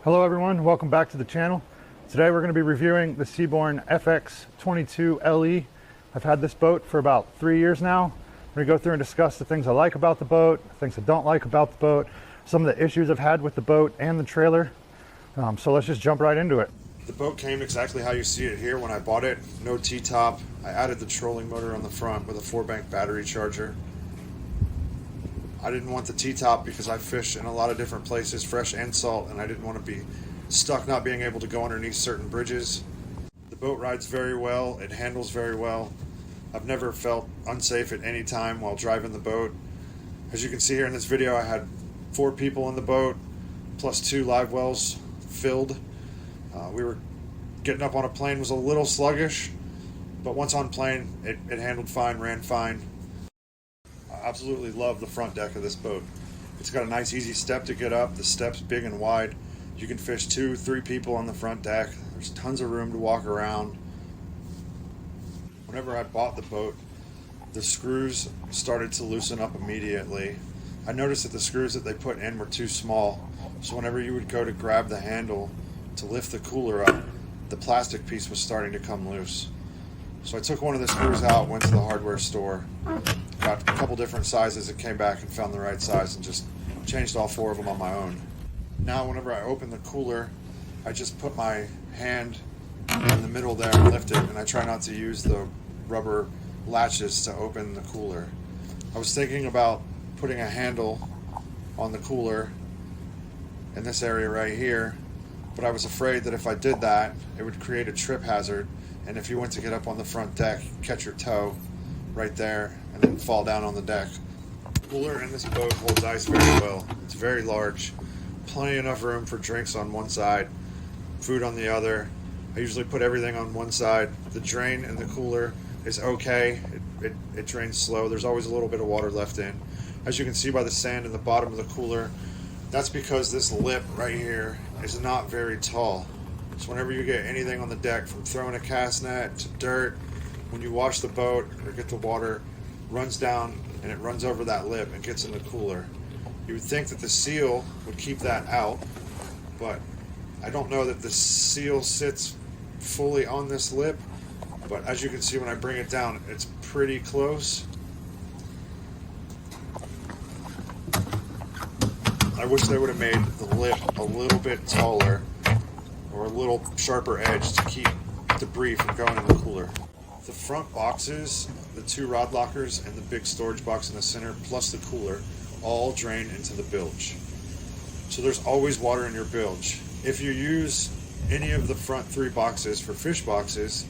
Hello everyone, welcome back to the channel. Today we're going to be reviewing the Seabourn FX22 LE. I've had this boat for about 3 years now. We're going to go through and discuss the things I like about the boat, the things I don't like about the boat, some of the issues I've had with the boat and the trailer. So let's just jump right into it. The boat came exactly how you see it here when I bought it. No T-top. I added the trolling motor on the front with a 4-bank battery charger. I didn't want the T-top because I fish in a lot of different places, fresh and salt, and I didn't want to be stuck not being able to go underneath certain bridges. The boat rides very well. It handles very well. I've never felt unsafe at any time while driving the boat. As you can see here in this video, I had 4 people in the boat, plus 2 live wells filled. We were getting up on a plane, was a little sluggish, but once on plane, it handled fine, ran fine. I absolutely love the front deck of this boat. It's got a nice easy step to get up. The step's big and wide. You can fish 2-3 people on the front deck. There's tons of room to walk around. Whenever I bought the boat, the screws started to loosen up immediately. I noticed that the screws that they put in were too small, so whenever you would go to grab the handle to lift the cooler up, the plastic piece was starting to come loose. So I took one of the screws out, went to the hardware store, got a couple different sizes, and came back and found the right size and just changed all 4 of them on my own. Now whenever I open the cooler, I just put my hand in the middle there and lift it, and I try not to use the rubber latches to open the cooler. I was thinking about putting a handle on the cooler in this area right here, but I was afraid that if I did that, it would create a trip hazard, and if you went to get up on the front deck, catch your toe right there and then fall down on the deck. The cooler in this boat holds ice very well. It's very large, plenty enough room for drinks on one side, food on the other. I usually put everything on one side. The drain in the cooler is okay. It drains slow. There's always a little bit of water left in. As you can see by the sand in the bottom of the cooler, that's because this lip right here is not very tall. So whenever you get anything on the deck, from throwing a cast net to dirt, when you wash the boat or get the water, runs down and it runs over that lip and gets in the cooler. You would think that the seal would keep that out, but I don't know that the seal sits fully on this lip, but as you can see when I bring it down, it's pretty close. I wish they would have made the lip a little bit taller or a little sharper edge to keep debris from going in the cooler. The front boxes, the 2 rod lockers, and the big storage box in the center, plus the cooler, all drain into the bilge. So there's always water in your bilge. If you use any of the front 3 boxes for fish boxes,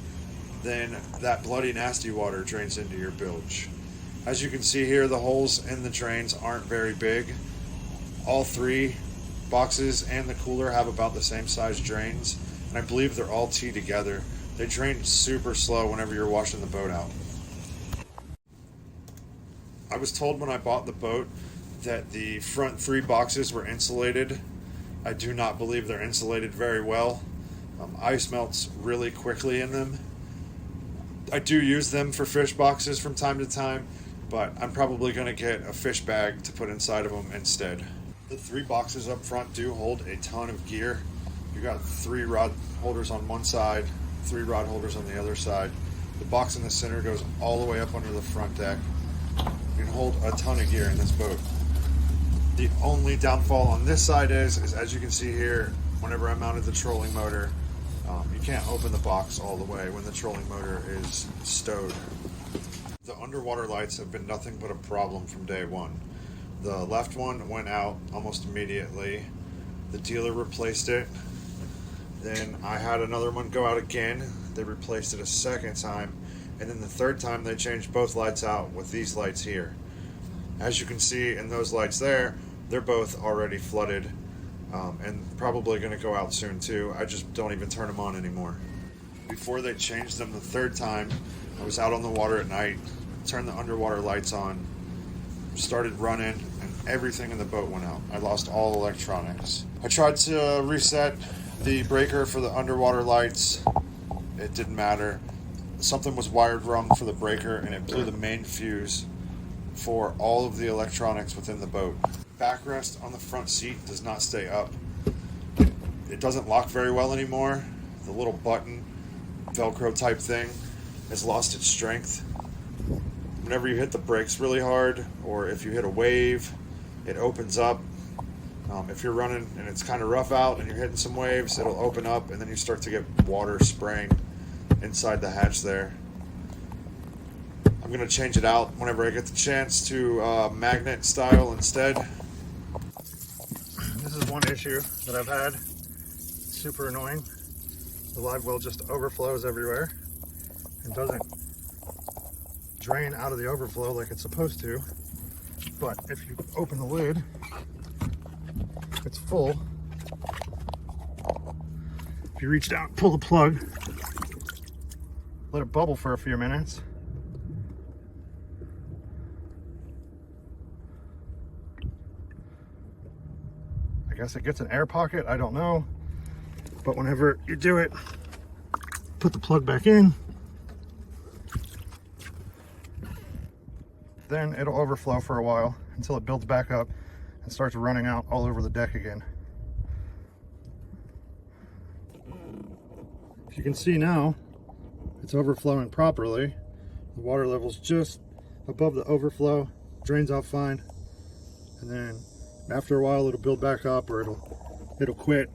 then that bloody nasty water drains into your bilge. As you can see here, the holes in the drains aren't very big. All 3 boxes and the cooler have about the same size drains, and I believe they're all T together. They drain super slow whenever you're washing the boat out. I was told when I bought the boat that the front 3 boxes were insulated. I do not believe they're insulated very well. Ice melts really quickly in them. I do use them for fish boxes from time to time, but I'm probably going to get a fish bag to put inside of them instead. The 3 boxes up front do hold a ton of gear. You got 3 rod holders on one side, 3 rod holders on the other side. The box in the center goes all the way up under the front deck. You can hold a ton of gear in this boat. The only downfall on this side is as you can see here, whenever I mounted the trolling motor, you can't open the box all the way when the trolling motor is stowed. The underwater lights have been nothing but a problem from day one. The left one went out almost immediately. The dealer replaced it. Then I had another one go out again. They replaced it a second time. And then the third time they changed both lights out with these lights here. As you can see in those lights there, they're both already flooded and probably going to go out soon too. I just don't even turn them on anymore. Before they changed them the third time, I was out on the water at night, turned the underwater lights on, started running, and everything in the boat went out. I lost all electronics. I tried to reset the breaker for the underwater lights. It didn't matter. Something was wired wrong for the breaker, and it blew the main fuse for all of the electronics within the boat. Backrest on the front seat does not stay up. doesn't lock very well anymore. The little button, Velcro type thing, has lost its strength. Whenever you hit the brakes really hard, or if you hit a wave, it opens up. If you're running and it's kind of rough out and you're hitting some waves, it'll open up and then you start to get water spraying inside the hatch there. I'm going to change it out whenever I get the chance to magnet style instead. This is one issue that I've had. Super annoying. The live well just overflows everywhere and doesn't drain out of the overflow like it's supposed to. But if you open the lid, it's full. If you reach down, pull the plug, let it bubble for a few minutes, I guess it gets an air pocket, I don't know. But whenever you do it, put the plug back in, then it'll overflow for a while until it builds back up and starts running out all over the deck again. If you can see now, it's overflowing properly. The water level's just above the overflow, drains out fine, and then after a while it'll build back up, or it'll quit.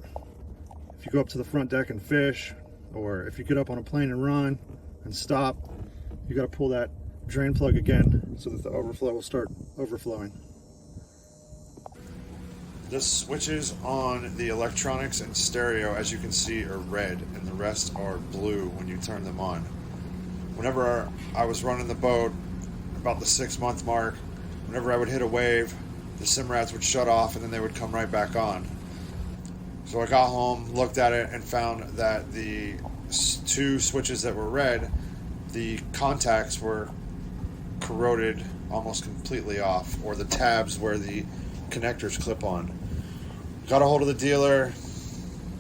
If you go up to the front deck and fish, or if you get up on a plane and run and stop, you got to pull that drain plug again so that the overflow will start overflowing. The switches on the electronics and stereo, as you can see, are red, and the rest are blue when you turn them on. Whenever I was running the boat, about the 6-month mark, whenever I would hit a wave, the Simrads would shut off and then they would come right back on. So I got home, looked at it, and found that the 2 switches that were red, the contacts were corroded almost completely off, or the tabs where the connectors clip on. Got a hold of the dealer.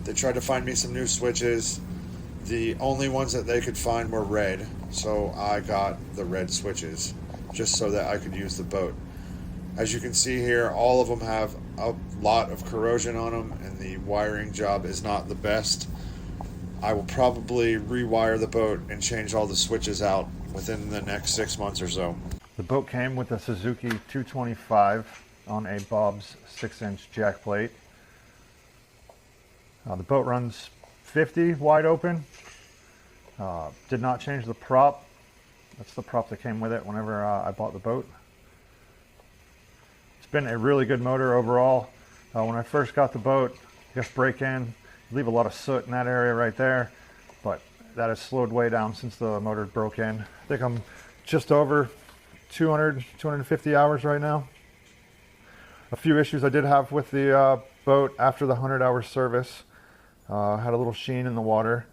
They tried to find me some new switches. The only ones that they could find were red, so I got the red switches just so that I could use the boat. As you can see here, all of them have a lot of corrosion on them, and the wiring job is not the best. I will probably rewire the boat and change all the switches out within the next 6 months or so. The boat came with a Suzuki 225 on a Bob's 6-inch jack plate. The boat runs 50 wide open. Did not change the prop. That's the prop that came with it whenever I bought the boat. It's been a really good motor overall. When I first got the boat, I guess break in, leave a lot of soot in that area right there, but that has slowed way down since the motor broke in. I think I'm just over 250 hours right now. A few issues I did have with the boat after the 100-hour service. Had a little sheen in the water,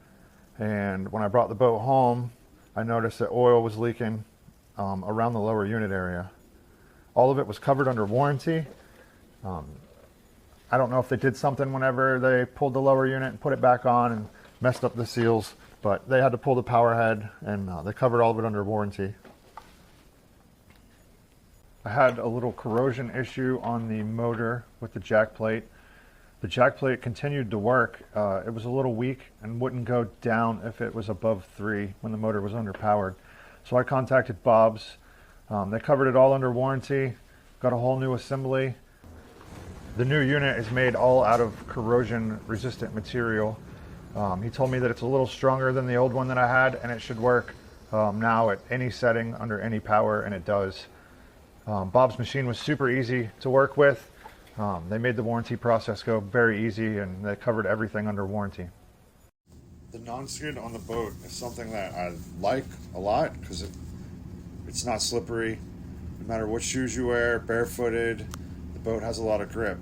and when I brought the boat home, I noticed that oil was leaking around the lower unit area. All of it was covered under warranty. I don't know if they did something whenever they pulled the lower unit and put it back on and messed up the seals, but they had to pull the power head, and they covered all of it under warranty. I had a little corrosion issue on the motor with the jack plate. The jack plate continued to work. It was a little weak and wouldn't go down if it was above 3 when the motor was underpowered. So I contacted Bob's. They covered it all under warranty, got a whole new assembly. The new unit is made all out of corrosion resistant material. He told me that it's a little stronger than the old one that I had, and it should work now at any setting under any power, and it does. Bob's machine was super easy to work with. They made the warranty process go very easy, and they covered everything under warranty. The non-skid on the boat is something that I like a lot because it's not slippery. No matter what shoes you wear, barefooted, the boat has a lot of grip.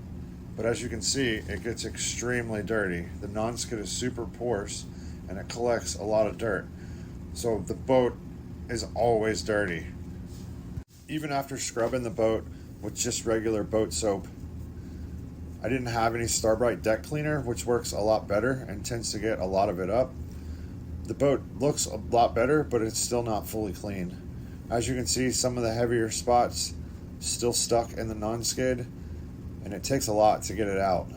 But as you can see, it gets extremely dirty. The non-skid is super porous and it collects a lot of dirt. So the boat is always dirty. Even after scrubbing the boat with just regular boat soap, I didn't have any Starbright deck cleaner, which works a lot better and tends to get a lot of it up. The boat looks a lot better, but it's still not fully clean. As you can see, some of the heavier spots still stuck in the non-skid, and it takes a lot to get it out.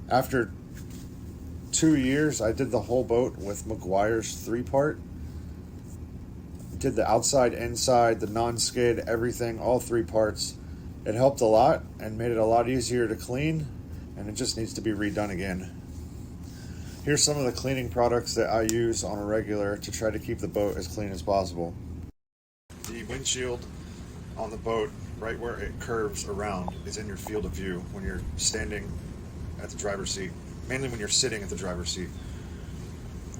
After 2 years, I did the whole boat with McGuire's 3-part. Did the outside, inside, the non-skid, everything, all 3 parts. It helped a lot and made it a lot easier to clean, and it just needs to be redone again. Here's some of the cleaning products that I use on a regular to try to keep the boat as clean as possible. The windshield on the boat, right where it curves around, is in your field of view when you're standing at the driver's seat, mainly when you're sitting at the driver's seat.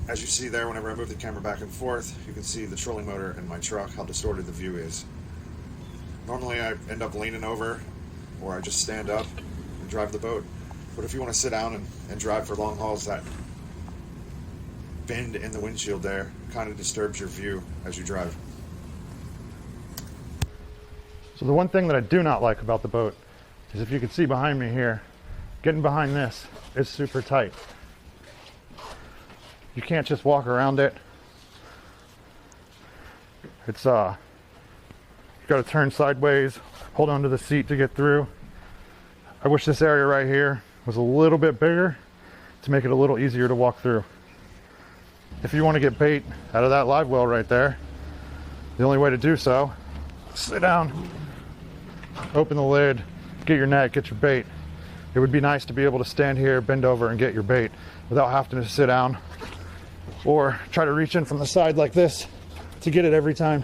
As you see there, whenever I move the camera back and forth, you can see the trolling motor in my truck, how distorted the view is. Normally I end up leaning over, or I just stand up and drive the boat. But if you want to sit down and drive for long hauls, that bend in the windshield there kind of disturbs your view as you drive. So the one thing that I do not like about the boat is, if you can see behind me here, getting behind this is super tight. You can't just walk around it. It's you got to turn sideways, hold onto the seat to get through. I wish this area right here was a little bit bigger to make it a little easier to walk through. If you want to get bait out of that live well right there, the only way to do so, sit down, open the lid, get your net, get your bait. It would be nice to be able to stand here, bend over, and get your bait without having to sit down or try to reach in from the side like this to get it every time.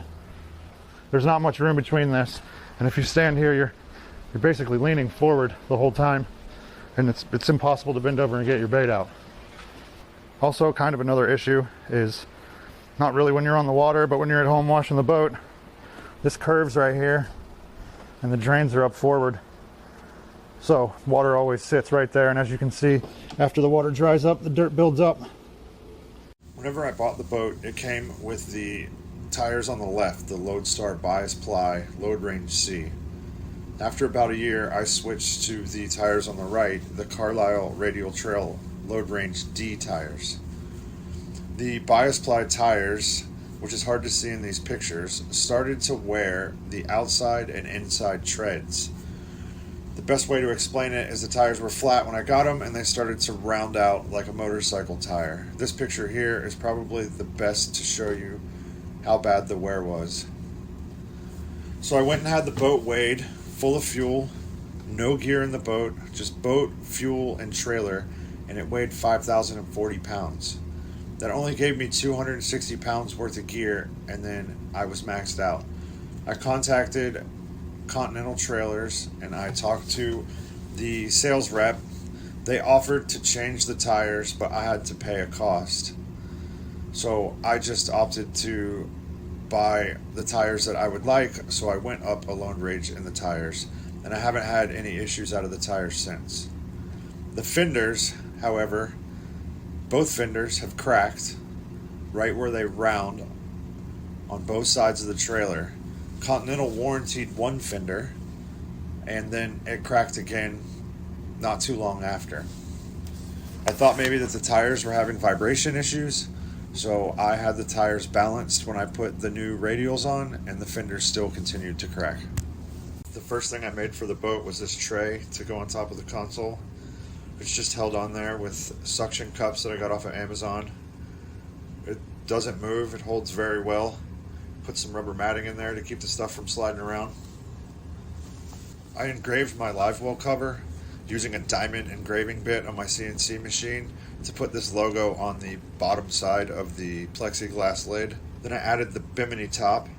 There's not much room between this, and if you stand here, you're basically leaning forward the whole time, and it's impossible to bend over and get your bait out. Also, kind of another issue is, not really when you're on the water, but when you're at home washing the boat, this curves right here and the drains are up forward. So water always sits right there, and as you can see, after the water dries up, the dirt builds up. Whenever I bought the boat, it came with the tires on the left, the Lodestar Bias Ply Load Range C. After about a year, I switched to the tires on the right, the Carlisle Radial Trail Load Range D tires. The Bias Ply tires, which is hard to see in these pictures, started to wear the outside and inside treads. The best way to explain it is the tires were flat when I got them, and they started to round out like a motorcycle tire. This picture here is probably the best to show you how bad the wear was. So I went and had the boat weighed, full of fuel, no gear in the boat, just boat, fuel, and trailer, and it weighed 5,040 pounds. That only gave me 260 pounds worth of gear, and then I was maxed out. I contacted Continental Trailers and I talked to the sales rep. They offered to change the tires, but I had to pay a cost. So I just opted to buy the tires that I would like, so I went up a loan range in the tires, and I haven't had any issues out of the tires since. The fenders, however, both fenders have cracked right where they round on both sides of the trailer. Continental warrantied one fender, and then it cracked again not too long after. I thought maybe that the tires were having vibration issues, so I had the tires balanced when I put the new radials on, and the fenders still continued to crack. The first thing I made for the boat was this tray to go on top of the console. It's just held on there with suction cups that I got off of Amazon. It doesn't move, it holds very well. Put some rubber matting in there to keep the stuff from sliding around. I engraved my live well cover using a diamond engraving bit on my CNC machine to put this logo on the bottom side of the plexiglass lid. Then I added the Bimini top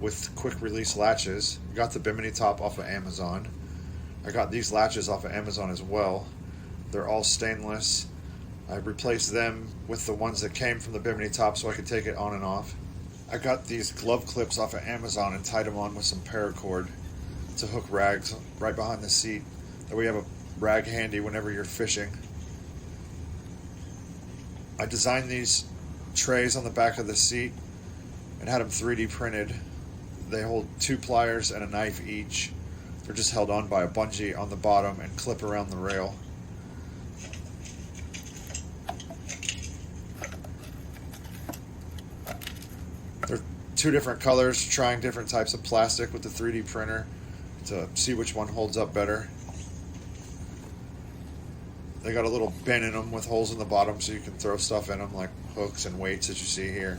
with quick release latches. I got the Bimini top off of Amazon. I got these latches off of Amazon as well. They're all stainless. I replaced them with the ones that came from the Bimini top so I could take it on and off. I got these glove clips off of Amazon and tied them on with some paracord to hook rags right behind the seat. That way you have a rag handy whenever you're fishing. I designed these trays on the back of the seat and had them 3D printed. They hold 2 pliers and a knife each. They're just held on by a bungee on the bottom and clip around the rail. They're 2 different colors, trying different types of plastic with the 3D printer to see which one holds up better. They got a little bin in them with holes in the bottom so you can throw stuff in them, like hooks and weights, as you see here.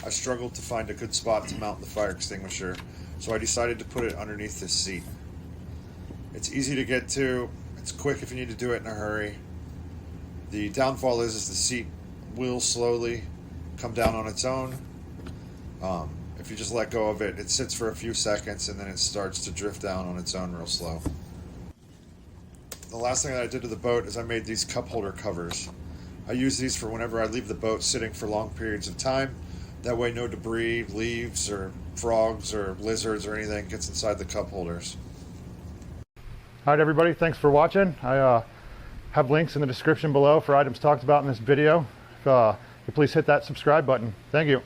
I struggled to find a good spot to mount the fire extinguisher, so I decided to put it underneath this seat. It's easy to get to, it's quick if you need to do it in a hurry. The downfall is the seat will slowly come down on its own. If you just let go of it, it sits for a few seconds and then it starts to drift down on its own real slow. The last thing that I did to the boat is I made these cup holder covers. I use these for whenever I leave the boat sitting for long periods of time. That way no debris, leaves, or frogs, or lizards, or anything gets inside the cup holders. All right, everybody, thanks for watching. I have links in the description below for items talked about in this video. Please hit that subscribe button. Thank you.